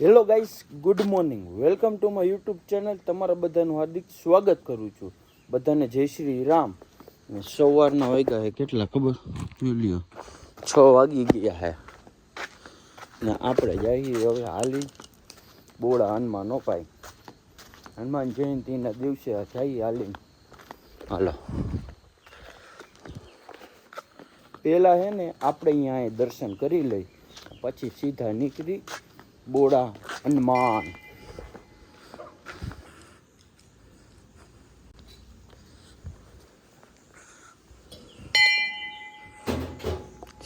Hello guys, good morning. Welcome to my YouTube channel. તમારા બધાનું હાર્દિક સ્વાગત કરું છું. બધાને જય શ્રી રામ. ને સવારના વાગ્યા છે કેટલા ખબર? લ્યો 6 વાગી ગયા છે ને આપણે જઈએ હવે હાલી બોડા હનુમાન અપાય. હનુમાન જયંતિના દિવસે જઈએ હાલી. હાલો, પહેલાં છે ને આપણે અહીંયા દર્શન કરી લઈ, પછી સીધા નીકળી બોડા હનુમાન.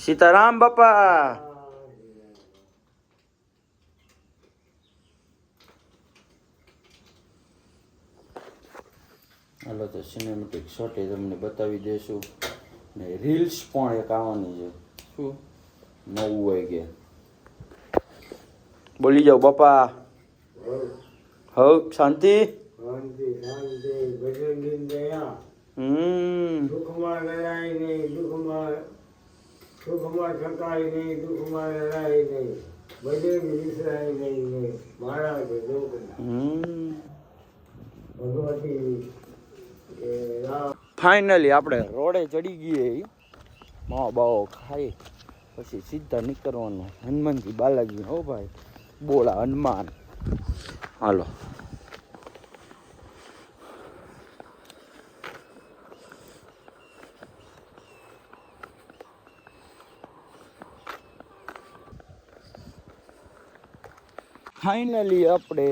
સીતારામ બાપા. હાલો તો સિનેમેટિક શોટ તમને બતાવી દઈશું ને રીલ્સ પણ એક આવવાની છે. શું 9 વાગે બોલી જાઓ બાપા. હવ શાંતિ. દુઃખમાં લડાઈ નહીં, સુખમાં થકાય નહીં, દુઃખમાં લડાઈ નહીં, બજરંગ વિસરાય નહીં. મારા ભગવતી ફાઇનલી આપણે રોડે ચડી ગઈએ. માવો બાવો ખાઈ પછી સીધા નીકળવાનું હનુમાનજી બાલાજી. હો ભાઈ, બોલા હનુમાન. હાલો, ફાઇનલી આપણે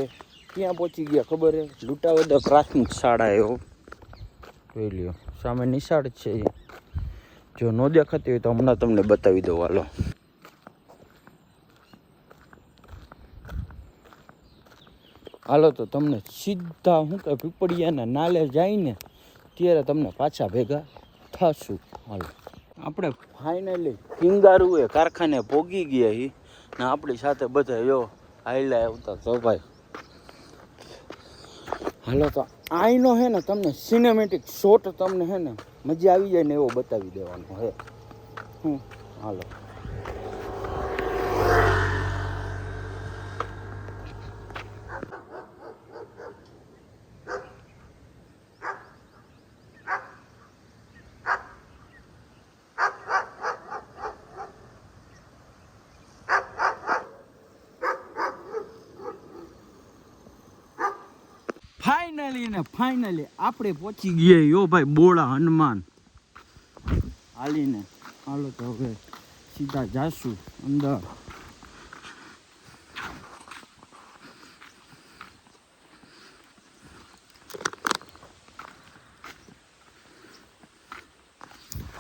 ક્યાં પહોંચી ગયા ખબર હે? લુટાવેડા પ્રાથમિક શાળા એવો જોઈ લ્યો, સામે નિશાળ છે. જો ન દેખાતી હોય તો હમણાં તમને બતાવી દઉં. હાલો, હાલો તો તમને સીધા હું કે પીપળિયાના નાલે જઈને ત્યારે તમને પાછા ભેગા થશું. હાલો, આપણે ફાઇનલી કિંગારુએ કારખાને ભોગી ગયા હી ને આપણી સાથે બધા જો હાઈલા આવતા તો ભાઈ. હાલો તો આઈનો હે ને તમને સિનેમેટિક શોટ તમને હે ને મજા આવી જાય ને એવો બતાવી દેવાનો હે. હાલો, ફાઇનલી આપણે પહોંચી ગયા યો ભાઈ બોળા હનુમાન હાલીને. હાલો તો હવે સીધા જાશું અંદર.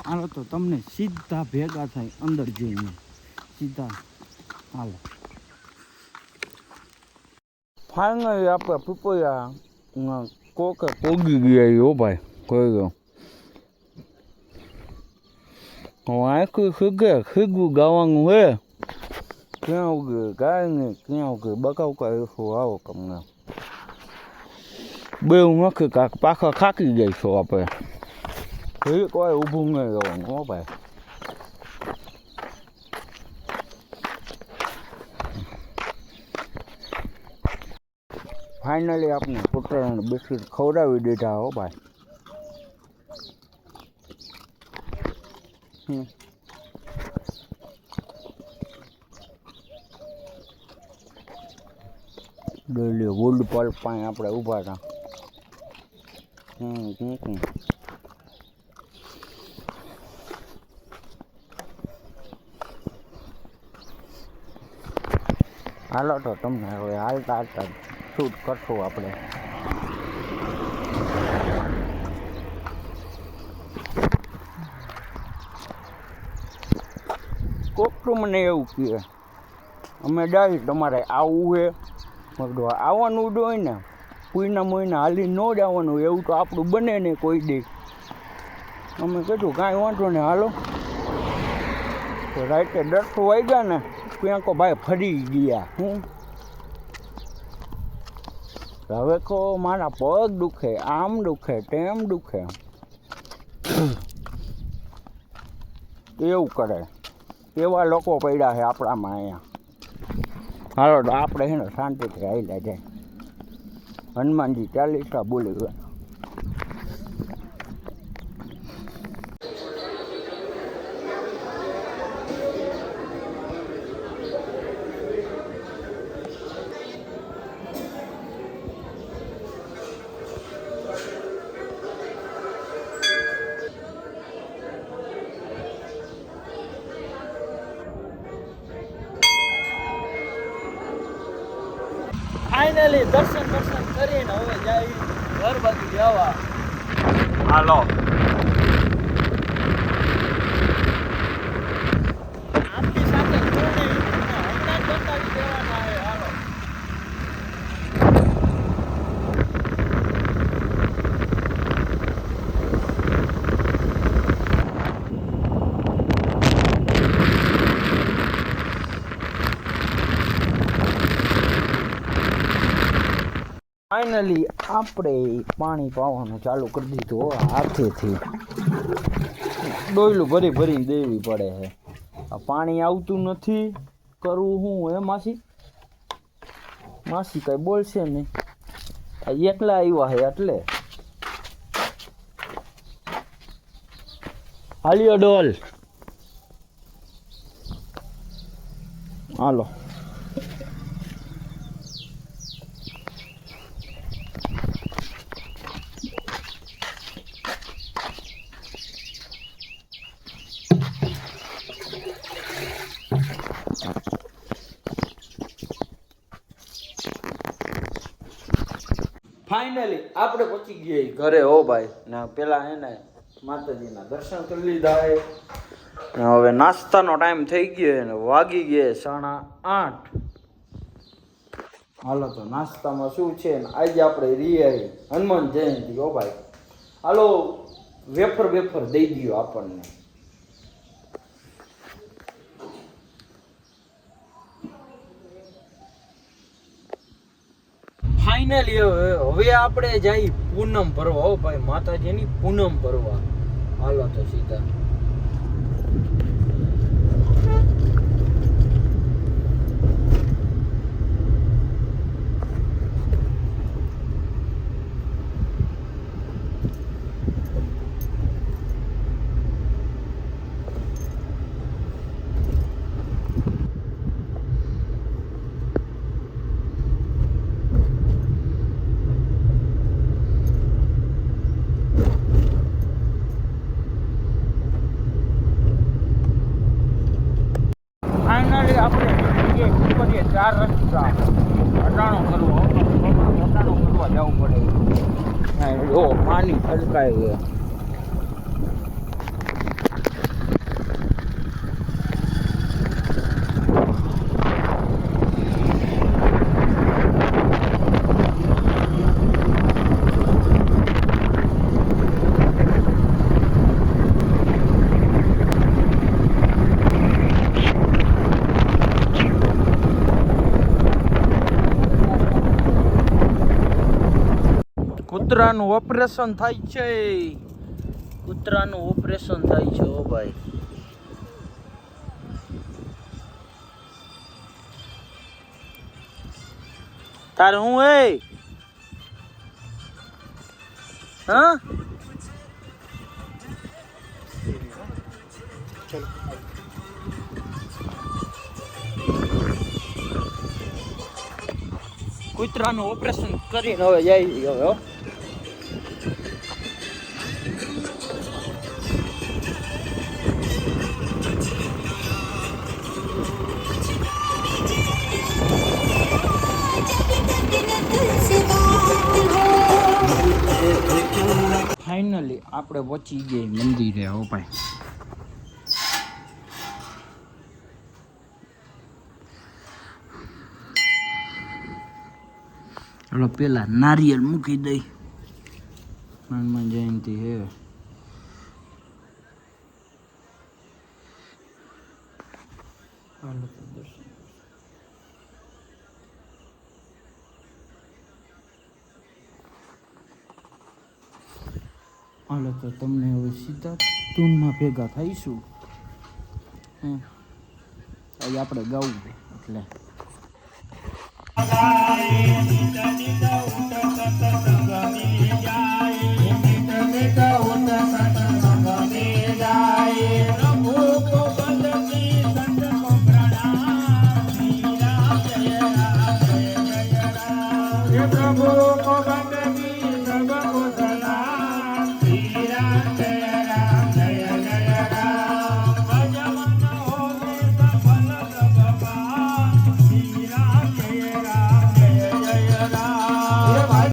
હાલો તો તમને સીધા ભેગા થાય અંદર જઈને સીધા. હાલો, ફાઇનલી આપણે પીપળિયા કોકે પોગી ગયા. હો ભાઈ, કોઈ ગયો આખું ખીગું ગાવાનું હે. ક્યાં ઉગે કાંઈ નહીં, ક્યાં ઉગે બકાવ કાંઈ શું આવો તમને બે નખી કાંક પાખા ખાકી જાય છો આપણે. કોઈ ઊભું નહીં રહેવાનું. હો ભાઈ, ફાઇનલી આપણે કૂતરાને બિસ્કિટ ખવડાવી દીધા. હો ભાઈ, ડેલી વુડ પલ પાસે આપણે ઊભા હતા. હાલો તો તમને હવે હાલતા હાલતા શૂટ કરશું આપણે. કોકટું મને એવું કહે અમે ડાય તમારે આવવું છે. આવવાનું જ હોય ને, કોઈના મોઈના હાલી ન જ આવવાનું હોય એવું તો આપણું બને ને કોઈ દે. અમે કીધું કાંઈ વાંધો ને હાલો. તો રાતે 10 વાગ્યા ને ત્યાં કો ભાઈ ફરી ગયા. હવે કહો મારા પગ દુખે, આમ દુખે, તેમ દુખે, એવું કરે. એવા લોકો પડ્યા છે આપણામાં અહીંયા. હાલો તો આપણે છે ને શાંતિથી હાલ્યા જાય. હનુમાનજી ચાલીસા બોલી ગયા. ફાઇનલી દર્શન કરીને હવે જાય ઘર બાજુ જવા. હાલો આપણી સાથે હમણાં જ બતાવી દેવાના છે. હાલો ફાઇનલી આપણે પાણી પાવાનું ચાલુ કરી દીધું હાથેથી. ડોયલું ભરીને દેવી પડે છે. આ પાણી આવતું નથી, કરવું શું હે માસી? માસી કઈ બોલશે નહીં, આ એકલા આવ્યા છે એટલે. હાલ્યો ડોલ, હાલો. ફાઇનલી આપણે પહોંચી ગયા ઘરે હો ભાઈ. ને પેલા એને માતાજીના દર્શન કરી લીધા હે. હવે નાસ્તાનો ટાઈમ થઈ ગયો ને વાગી ગયા 8:30. હાલો તો નાસ્તામાં શું છે ને આજે આપણે રીએ હનુમાન જયંતિ હો ભાઈ. હાલો વેફર દઈ દો આપણને. ફાઇનલી હવે આપણે જઈ પૂનમ ભરવા હો ભાઈ, માતાજીની પૂનમ ભરવા. હાલો તો સીધા ફાઇનલી આપણે 4 રસ્તા અટાણો કરવા જવું પડે. જો પાણી છલકાય છે. કૂતરાનું ઓપરેશન થાય છે. કૂતરાનું ઓપરેશન થાય છે ઓ ભાઈ. તારે હું હા કૂતરાનું ઓપરેશન કરીને હવે જાય હવે. ફાઇનલી આપણે પહોંચી ગઈ મંદિરે હો ભાઈ. ચાલો પેલા નારિયેળ મૂકી દઈ. હનુમાન જયંતિ હે. હાલો તો દર્શન. હાલો તો તમને હવે સીધા ટૂનમાં ભેગા થઈશું. અહીં આપણે ગાવું એટલે ગાય